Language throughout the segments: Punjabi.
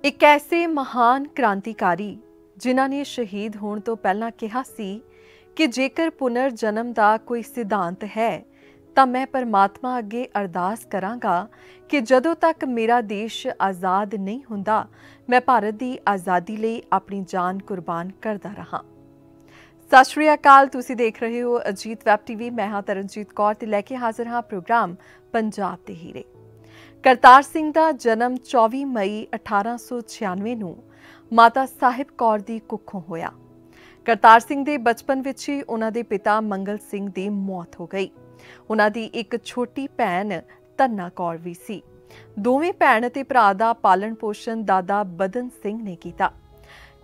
एक ऐसे महान क्रांतिकारी जिन्हां ने शहीद होने तो पहला कहा सी कि जेकर पुनर जन्म का कोई सिद्धांत है तो मैं परमात्मा अगे अरदास करांगा कि जदों तक मेरा देश आज़ाद नहीं हुंदा मैं भारत की आज़ादी लई अपनी जान कुर्बान करता रहा। सत श्री अकाल, तुसीं देख रहे हो अजीत वैब टीवी। मैं हाँ तरनजीत कौर ते लैके हाजिर हाँ प्रोग्राम पंजाब दे हीरे। करतार सिंह का जन्म 24 मई 1896 ਨੂੰ माता साहिब कौर ਦੀ ਕੁੱਖੋਂ ਹੋਇਆ। करतार सिंह ਦੇ ਬਚਪਨ ਵਿੱਚ ਹੀ ਉਹਨਾਂ ਦੇ ਪਿਤਾ ਮੰਗਲ ਸਿੰਘ ਦੀ ਮੌਤ ਹੋ ਗਈ। ਉਹਨਾਂ ਦੀ ਇੱਕ ਛੋਟੀ ਭੈਣ ਧੰਨਾ ਕੌਰ ਵੀ ਸੀ। ਦੋਵੇਂ ਭੈਣ ਅਤੇ ਭਰਾ ਦਾ ਪਾਲਣ ਪੋਸ਼ਣ ਦਾਦਾ ਬਦਨ ਸਿੰਘ ਨੇ ਕੀਤਾ।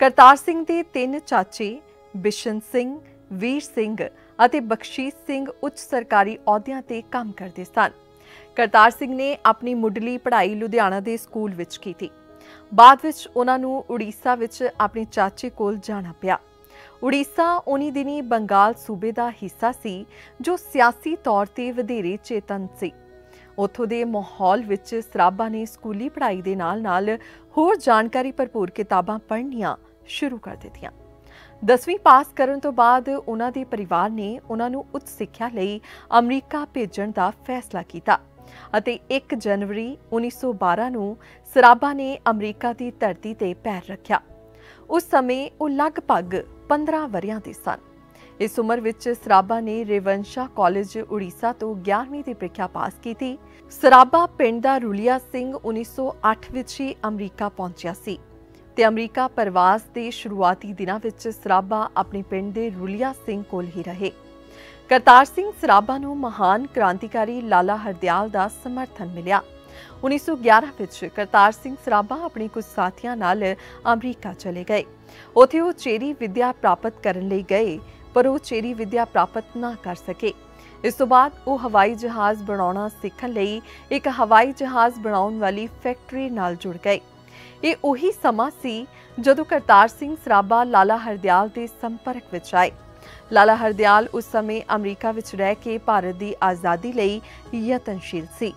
करतार सिंह ਦੇ ਤਿੰਨ ਚਾਚੇ ਬਿਸ਼ਨ ਸਿੰਘ, ਵੀਰ ਸਿੰਘ ਅਤੇ ਬਖਸ਼ੀਸ਼ ਸਿੰਘ ਉੱਚ ਸਰਕਾਰੀ ਅਹੁਦਿਆਂ ਤੇ ਕੰਮ ਕਰਦੇ ਸਨ। करतार सिंह ने अपनी मुढ़ली पढ़ाई लुधियाना के स्कूल विच की। बाद विच उन्हां नूं उड़ीसा विच अपने चाचे कोल जाना पिया। उड़ीसा उन्हीं दिनी बंगाल सूबे का हिस्सा सी जो सियासी तौर ते वधेरे चेतन सी। उत्थों दे माहौल विच सराबा ने स्कूली पढ़ाई दे नाल होर जानकारी भरपूर किताबां पढ़नियां शुरू कर दित्तियां। 10वीं पास करन तो बाद उन्हां दे परिवार ने उन्हां नूं उच्च सिੱਖਿਆ लई अमरीका भेजण दा फैसला कीता ਅਤੇ 1 जनवरी 1912 ਨੂੰ ਸਰਾਬਾ ਨੇ ਅਮਰੀਕਾ ਦੀ ਧਰਤੀ ਤੇ ਪੈਰ ਰੱਖਿਆ। ਉਸ ਸਮੇਂ ਉਹ ਲਗਭਗ 15 ਵਰਿਆਂ ਦੇ ਸਨ। ਇਸ ਉਮਰ ਵਿੱਚ ਸਰਾਬਾ ਨੇ ਰੇਵੰਸ਼ਾ ਕਾਲਜ ਉੜੀਸਾ ਤੋਂ 11ਵੀਂ ਦੀ ਪ੍ਰੀਖਿਆ ਪਾਸ ਕੀਤੀ। ਸਰਾਬਾ ਪਿੰਡ ਦਾ ਰੁਲੀਆ ਸਿੰਘ 1908 ਵਿੱਚ ਹੀ ਅਮਰੀਕਾ ਪਹੁੰਚਿਆ ਸੀ ਤੇ ਅਮਰੀਕਾ ਪ੍ਰਵਾਸ ਦੇ ਸ਼ੁਰੂਆਤੀ ਦਿਨਾਂ ਵਿੱਚ ਸਰਾਬਾ ਆਪਣੇ ਪਿੰਡ ਦੇ ਰੁਲੀਆ ਸਿੰਘ ਕੋਲ ਹੀ ਰਹੇ। करतार सिंह सराबा नूं महान क्रांतिकारी लाला हरदयाल दा समर्थन मिलिया। 1911 विच करतार सिंह सराबा अपने कुछ साथियों नाल अमरीका चले गए। उत्थे वो चेरी विद्या प्राप्त करन लई गए, पर वो चेरी विद्या प्राप्त ना कर सके। इस तो बाद वो हवाई जहाज़ बनाउणा सीखण लई एक हवाई जहाज़ बनाउण वाली फैक्ट्री नाल जुड़ गए। ये उही समा सी जदों करतार सिंह सराबा लाला हरदयाल दे संपर्क विच आए। लाला हरदयाल उस समय अमरीका विच रह के भारत की आज़ादी लई यतनशील सी।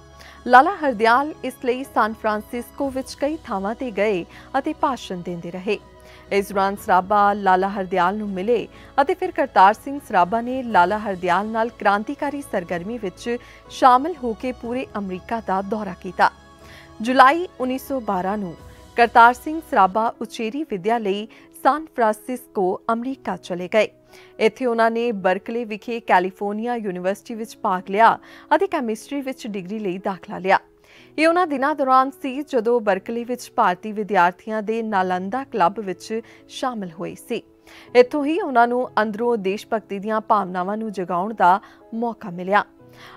लाला हरदयाल इसलिए सान फ्रांसिस्को विच कई थावां ते गए अते भाषण देंदे रहे। इस दौरान सराबा लाला हरदयाल नूं मिले अते फिर करतार सिंह सराबा ने लाला हरदयाल नाल क्रांतिकारी सरगर्मी विच शामिल होके पूरे अमरीका का दौरा किया। जुलाई 1912 नूं करतार सिंह सराबा उचेरी विद्या लई सान फ्रांसिस्को अमरीका चले गए। ਇੱਥੇ ਉਹਨਾਂ ਨੇ ਬਰਕਲੇ ਵਿਖੇ ਕੈਲੀਫੋਰਨੀਆ ਯੂਨੀਵਰਸਿਟੀ ਵਿੱਚ ਭਾਗ ਲਿਆ ਅਤੇ ਕੈਮਿਸਟਰੀ ਵਿੱਚ ਡਿਗਰੀ ਲਈ ਦਾਖਲਾ ਲਿਆ। ਇਹ ਉਹਨਾਂ ਦਿਨਾਂ ਦੌਰਾਨ ਸੀ ਜਦੋਂ ਬਰਕਲੇ ਵਿੱਚ ਭਾਰਤੀ ਵਿਦਿਆਰਥੀਆਂ ਦੇ ਨਾਲੰਦਾ ਕਲੱਬ ਵਿੱਚ ਸ਼ਾਮਲ ਹੋਏ ਸੀ। ਇੱਥੋਂ ਹੀ ਉਹਨਾਂ ਨੂੰ ਅੰਦਰੋਂ ਦੇਸ਼ ਭਗਤੀ ਦੀਆਂ ਭਾਵਨਾਵਾਂ ਨੂੰ ਜਗਾਉਣ ਦਾ ਮੌਕਾ ਮਿਲਿਆ।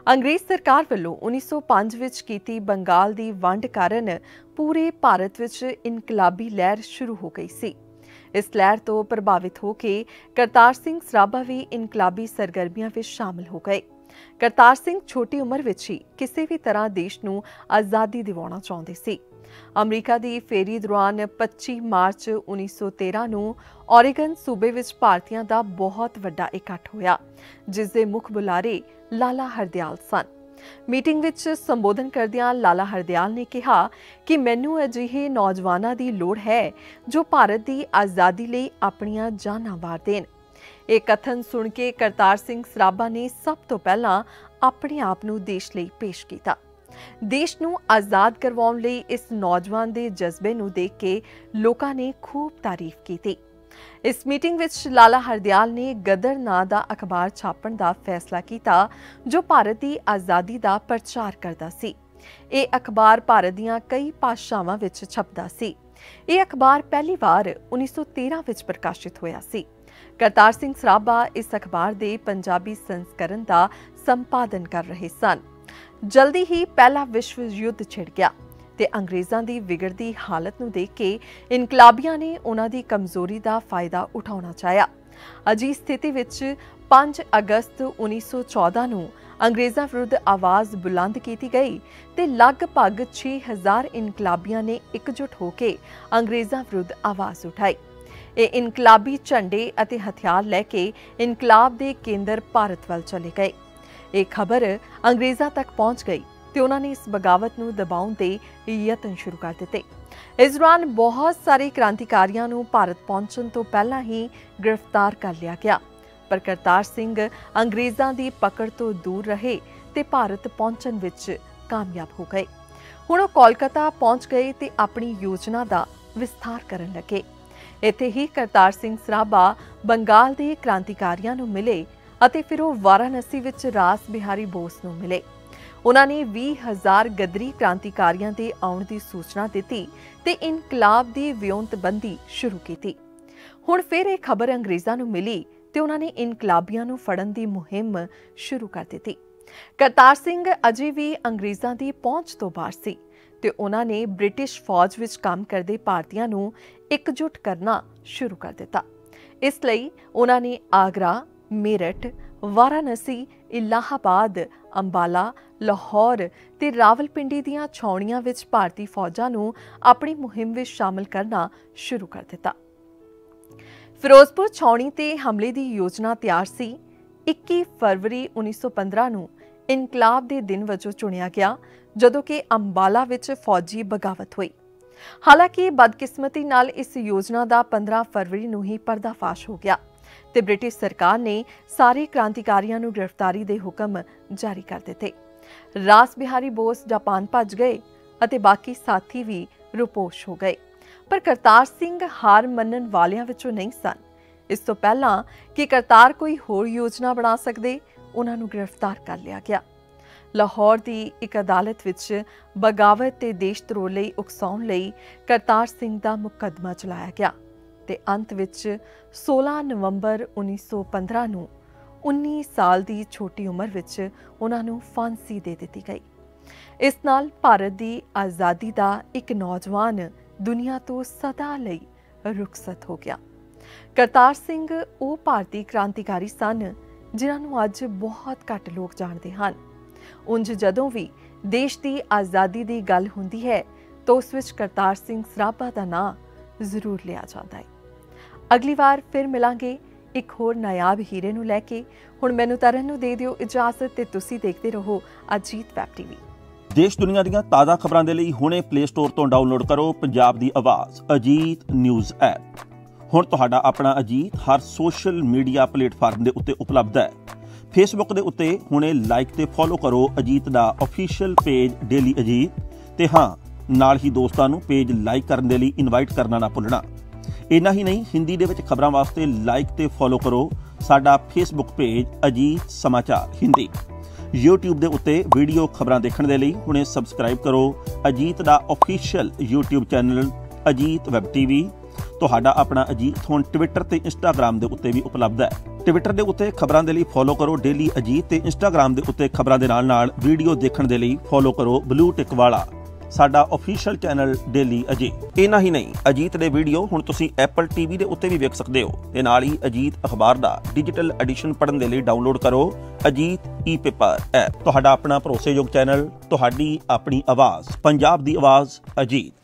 ਅੰਗਰੇਜ਼ ਸਰਕਾਰ ਵੱਲੋਂ 1905 ਵਿੱਚ ਕੀਤੀ ਬੰਗਾਲ ਦੀ ਵੰਡ ਕਾਰਨ ਪੂਰੇ ਭਾਰਤ ਵਿੱਚ ਇਨਕਲਾਬੀ ਲਹਿਰ ਸ਼ੁਰੂ ਹੋ ਗਈ ਸੀ। इस लहर तो प्रभावित होकर करतार सिंह सराबा भी इनकलाबी सरगर्मियां में शामिल हो गए। करतार सिंह छोटी उम्र विच ही किसी भी तरह देश नूं आज़ादी दिवाउणा चाहुंदे सी। अमरीका की फेरी दौरान 25 मार्च 1913 नूं ओरेगन सूबे विच भारतीयों का बहुत वड्डा इकट्ठ होया, जिस दे मुख बुलारे लाला हरदयाल सन। मीटिंग विच संबोधन करदियां लाला हरदयाल ने कहा कि मैनू अजिहे नौजवानों की लोड़ है जो भारत की आज़ादी लई अपनियां जानां वार देण। एक कथन सुन के करतार सिंह सराबा ने सब तो पहला अपने आप नूं देश लई पेश किया। देश नूं आज़ाद करवाउण लई इस नौजवान दे जज्बे नूं देख के लोकां ने खूब तारीफ की। इस मीटिंग विच लाला हरदयाल ने गदर नां दा अखबार छापण दा फैसला किया जो भारत की आज़ादी का प्रचार करता सी। ये अखबार भारत दीआं कई भाषावां विच छपदा सी। ये अखबार पहली बार 1913 विच प्रकाशित होया सी। करतार सिंह सराबा इस अखबार दे पंजाबी संस्करण का संपादन कर रहे सन। जल्दी ही पहला विश्व युद्ध छिड़ गया ते अंग्रेज़ां दी विगड़दी हालत नूं देख के इनकलाबियां ने उन्हां दी कमज़ोरी दा फायदा उठाउणा चाहिया। अजी स्थिति विच 5 अगस्त 1914 नूं अंग्रेज़ां विरुद्ध आवाज़ बुलंद की गई ते लगभग 6000 इनकलाबियां ने एकजुट होकर अंग्रेज़ां विरुद्ध आवाज़ उठाई। ये इनकलाबी झंडे अते हथियार लैके इनकलाब दे केंद्र भारत वाल चले गए। ये खबर अंग्रेज़ां तक पहुंच गई ਤੇ ਉਹਨਾਂ ਨੇ ਇਸ ਬਗਾਵਤ ਨੂੰ ਦਬਾਉਣ ਦੇ ਯਤਨ ਸ਼ੁਰੂ ਕਰ ਦਿੱਤੇ। ਇਸ ਦੌਰਾਨ ਬਹੁਤ ਸਾਰੇ ਕ੍ਰਾਂਤੀਕਾਰੀਆਂ ਨੂੰ ਭਾਰਤ ਪਹੁੰਚਣ ਤੋਂ ਪਹਿਲਾਂ ਹੀ ਗ੍ਰਿਫਤਾਰ ਕਰ ਲਿਆ ਗਿਆ, ਪਰ ਕਰਤਾਰ ਸਿੰਘ ਅੰਗਰੇਜ਼ਾਂ ਦੀ ਪਕੜ ਤੋਂ ਦੂਰ ਰਹੇ ਤੇ ਭਾਰਤ ਪਹੁੰਚਣ ਵਿੱਚ ਕਾਮਯਾਬ ਹੋ ਗਏ। ਹੁਣ ਉਹ ਕੋਲਕਾਤਾ ਪਹੁੰਚ ਗਏ ਤੇ ਆਪਣੀ ਯੋਜਨਾ ਦਾ ਵਿਸਥਾਰ ਕਰਨ ਲੱਗੇ। ਇੱਥੇ ਹੀ ਕਰਤਾਰ ਸਿੰਘ ਸਰਾਭਾ ਬੰਗਾਲ ਦੇ ਕ੍ਰਾਂਤੀਕਾਰੀਆਂ ਨੂੰ ਮਿਲੇ ਅਤੇ ਫਿਰ ਉਹ ਵਾਰਾਣਸੀ ਵਿੱਚ ਰਾਸ ਬਿਹਾਰੀ ਬੋਸ ਨੂੰ ਮਿਲੇ। ਉਹਨਾਂ ਨੇ 20,000 ਗਦਰੀ ਕ੍ਰਾਂਤੀਕਾਰੀਆਂ ਦੇ ਆਉਣ ਦੀ ਸੂਚਨਾ ਦਿੱਤੀ ਤੇ ਇਨਕਲਾਬ ਦੀ ਵਿਉਂਤਬੰਦੀ ਸ਼ੁਰੂ ਕੀਤੀ। ਹੁਣ ਫਿਰ ਇਹ ਖਬਰ ਅੰਗਰੇਜ਼ਾਂ ਨੂੰ ਮਿਲੀ ਤੇ ਉਹਨਾਂ ਨੇ ਇਨਕਲਾਬੀਆਂ ਨੂੰ ਫੜਨ ਦੀ ਮੁਹਿੰਮ ਸ਼ੁਰੂ ਕਰ ਦਿੱਤੀ। ਕਰਤਾਰ ਸਿੰਘ ਅਜੇ ਵੀ ਅੰਗਰੇਜ਼ਾਂ ਦੀ ਪਹੁੰਚ ਤੋਂ ਬਾਹਰ ਸੀ ਤੇ ਉਹਨਾਂ ਨੇ ਬ੍ਰਿਟਿਸ਼ ਫੌਜ ਵਿੱਚ ਕੰਮ ਕਰਦੇ ਭਾਰਤੀਆਂ ਨੂੰ ਇਕਜੁੱਟ ਕਰਨਾ ਸ਼ੁਰੂ ਕਰ ਦਿੱਤਾ। ਇਸ ਲਈ ਉਹਨਾਂ ਨੇ ਆਗਰਾ, ਮੇਰਠ, ਵਾਰਾਣਸੀ, ਇਲਾਹਾਬਾਦ, ਅੰਬਾਲਾ, ਲਾਹੌਰ ਤੇ ਰਾਵਲਪਿੰਡੀ ਦੀਆਂ ਛਾਉਣੀਆਂ ਵਿੱਚ ਭਾਰਤੀ ਫੌਜਾਂ ਨੂੰ ਆਪਣੀ ਮੁਹਿੰਮ ਵਿੱਚ ਸ਼ਾਮਲ ਕਰਨਾ ਸ਼ੁਰੂ ਕਰ ਦਿੱਤਾ। ਫਿਰੋਜ਼ਪੁਰ ਛਾਉਣੀ ਤੇ ਹਮਲੇ ਦੀ ਯੋਜਨਾ ਤਿਆਰ ਸੀ। 21 ਫਰਵਰੀ 1915 ਨੂੰ ਇਨਕਲਾਬ ਦੇ ਦਿਨ ਵਜੋਂ ਚੁਣਿਆ ਗਿਆ, ਜਦੋਂ ਕਿ ਅੰਬਾਲਾ ਵਿੱਚ ਫੌਜੀ ਬਗਾਵਤ ਹੋਈ। ਹਾਲਾਂਕਿ ਬਦਕਿਸਮਤੀ ਨਾਲ ਇਸ ਯੋਜਨਾ ਦਾ 15 ਫਰਵਰੀ ਨੂੰ ਹੀ ਪਰਦਾਫਾਸ਼ ਹੋ ਗਿਆ ਤੇ ਬ੍ਰਿਟਿਸ਼ ਸਰਕਾਰ ਨੇ ਸਾਰੇ ਕ੍ਰਾਂਤੀਕਾਰੀਆਂ ਨੂੰ ਗ੍ਰਿਫਤਾਰੀ ਦੇ ਹੁਕਮ ਜਾਰੀ ਕਰ ਦਿੱਤੇ। ਰਾਸ ਬਿਹਾਰੀ ਬੋਸ ਜਾਪਾਨ ਭੱਜ ਗਏ ਅਤੇ ਬਾਕੀ ਸਾਥੀ ਵੀ ਰੁਪੋਸ਼ ਹੋ ਗਏ, ਪਰ ਕਰਤਾਰ ਸਿੰਘ ਹਾਰ ਮੰਨਣ ਵਾਲਿਆਂ ਵਿੱਚੋਂ ਨਹੀਂ ਸਨ। ਇਸ ਤੋਂ ਪਹਿਲਾਂ ਕਿ ਕਰਤਾਰ ਕੋਈ ਹੋਰ ਯੋਜਨਾ ਬਣਾ ਸਕਦੇ, ਉਹਨਾਂ ਨੂੰ ਗ੍ਰਿਫਤਾਰ ਕਰ ਲਿਆ ਗਿਆ। ਲਾਹੌਰ ਦੀ ਇੱਕ ਅਦਾਲਤ ਵਿੱਚ ਬਗਾਵਤ ਤੇ ਦੇਸ਼ ਧਰੋਹ ਲਈ ਉਕਸਾਉਣ ਲਈ ਕਰਤਾਰ ਸਿੰਘ ਦਾ ਮੁਕੱਦਮਾ ਚਲਾਇਆ ਗਿਆ ਤੇ ਅੰਤ ਵਿੱਚ 16 ਨਵੰਬਰ 1915 ਨੂੰ 19 ਸਾਲ ਦੀ ਛੋਟੀ ਉਮਰ ਵਿੱਚ ਉਹਨਾਂ ਨੂੰ ਫਾਂਸੀ ਦੇ ਦਿੱਤੀ ਗਈ। ਇਸ ਨਾਲ ਭਾਰਤ ਦੀ ਆਜ਼ਾਦੀ ਦਾ ਇੱਕ ਨੌਜਵਾਨ ਦੁਨੀਆ ਤੋਂ ਸਦਾ ਲਈ ਰੁਖਸਤ ਹੋ ਗਿਆ। ਕਰਤਾਰ ਸਿੰਘ ਉਹ ਭਾਰਤੀ ਕ੍ਰਾਂਤੀਕਾਰੀ ਸਨ ਜਿਨ੍ਹਾਂ ਨੂੰ ਅੱਜ ਬਹੁਤ ਘੱਟ ਲੋਕ ਜਾਣਦੇ ਹਨ। ਉਂਝ ਜਦੋਂ ਵੀ ਦੇਸ਼ ਦੀ ਆਜ਼ਾਦੀ ਦੀ ਗੱਲ ਹੁੰਦੀ ਹੈ ਤਾਂ ਉਸ ਵਿੱਚ ਕਰਤਾਰ ਸਿੰਘ ਸਰਾਭਾ ਦਾ ਨਾਂ ਜ਼ਰੂਰ ਲਿਆ ਜਾਂਦਾ ਹੈ। ਅਗਲੀ ਵਾਰ ਫਿਰ ਮਿਲਾਂਗੇ ਇੱਕ ਹੋਰ ਨਾਯਾਬ ਹੀਰੇ ਨੂੰ ਲੈ ਕੇ। ਹੁਣ ਮੈਨੂੰ ਤਰਨ ਨੂੰ ਦੇ ਦਿਓ ਇਜਾਜ਼ਤ ਤੇ ਤੁਸੀਂ ਦੇਖਦੇ ਰਹੋ ਅਜੀਤ ਵੈਬ ਟੀਵੀ। ਦੇਸ਼ ਦੁਨੀਆ ਦੀਆਂ ਤਾਜ਼ਾ ਖਬਰਾਂ ਦੇ ਲਈ ਹੁਣੇ ਪਲੇ ਸਟੋਰ ਤੋਂ ਡਾਊਨਲੋਡ ਕਰੋ ਪੰਜਾਬ ਦੀ ਆਵਾਜ਼ ਅਜੀਤ ਨਿਊਜ਼ ਐਪ। ਹੁਣ ਤੁਹਾਡਾ ਆਪਣਾ ਅਜੀਤ ਹਰ ਸੋਸ਼ਲ ਮੀਡੀਆ ਪਲੇਟਫਾਰਮ ਦੇ ਉੱਤੇ ਉਪਲਬਧ ਹੈ। ਫੇਸਬੁੱਕ ਦੇ ਉੱਤੇ ਹੁਣੇ ਲਾਈਕ ਤੇ ਫੋਲੋ ਕਰੋ ਅਜੀਤ ਦਾ ਅਫੀਸ਼ੀਅਲ ਪੇਜ ਡੇਲੀ ਅਜੀਤ ਤੇ ਹਾਂ ਨਾਲ ਹੀ ਦੋਸਤਾਂ ਨੂੰ ਪੇਜ ਲਾਈਕ ਕਰਨ ਦੇ ਲਈ ਇਨਵਾਈਟ ਕਰਨਾ ਨਾ ਭੁੱਲਣਾ। ਇੰਨਾ ਹੀ ਨਹੀਂ, ਹਿੰਦੀ ਦੇ ਵਿੱਚ ਖਬਰਾਂ ਵਾਸਤੇ ਲਾਈਕ ਤੇ ਫੋਲੋ ਕਰੋ ਸਾਡਾ ਫੇਸਬੁੱਕ ਪੇਜ ਅਜੀਤ ਸਮਾਚਾਰ ਹਿੰਦੀ। YouTube ਦੇ ਉੱਤੇ ਵੀਡੀਓ ਖਬਰਾਂ ਦੇਖਣ ਦੇ ਲਈ ਹੁਣੇ ਸਬਸਕ੍ਰਾਈਬ ਕਰੋ ਅਜੀਤ ਦਾ official YouTube channel Ajit web TV. ਤੁਹਾਡਾ ਆਪਣਾ ਅਜੀਤ ਹੁਣ ਟਵਿੱਟਰ ਤੇ ਇੰਸਟਾਗ੍ਰਾਮ ਦੇ ਉੱਤੇ ਵੀ ਉਪਲਬਧ ਹੈ। ਟਵਿੱਟਰ ਦੇ ਉੱਤੇ ਖਬਰਾਂ ਦੇ ਲਈ ਫੋਲੋ ਕਰੋ ਡੇਲੀ ਅਜੀਤ ਤੇ ਇੰਸਟਾਗ੍ਰਾਮ ਦੇ ਉੱਤੇ ਖਬਰਾਂ ਦੇ ਨਾਲ ਵੀਡੀਓ ਦੇਖਣ ਦੇ ਲਈ ਫੋਲੋ ਕਰੋ ਬਲੂ ਟਿਕ ਵਾਲਾ ਸਾਡਾ ਅਫੀਸ਼ੀਅਲ ਚੈਨਲ ਡੇਲੀ ਅਜੀਤ। ਇੰਨਾ ਹੀ ਨਹੀਂ, ਅਜੀਤ ਦੇ ਵੀਡੀਓ ਹੁਣ ਤੁਸੀਂ ਐਪਲ ਟੀਵੀ ਦੇ ਉੱਤੇ ਵੀ ਵੇਖ ਸਕਦੇ ਹੋ ਤੇ ਨਾਲ ਹੀ ਅਜੀਤ ਅਖਬਾਰ ਦਾ ਡਿਜੀਟਲ ਐਡੀਸ਼ਨ ਪੜ੍ਹਨ ਦੇ ਲਈ ਡਾਊਨਲੋਡ ਕਰੋ ਅਜੀਤ ਈ ਪੇਪਰ ਐਪ। ਤੁਹਾਡਾ ਆਪਣਾ ਭਰੋਸੇਯੋਗ ਚੈਨਲ, ਤੁਹਾਡੀ ਆਪਣੀ ਆਵਾਜ਼, ਪੰਜਾਬ ਦੀ ਆਵਾਜ਼ ਅਜੀਤ।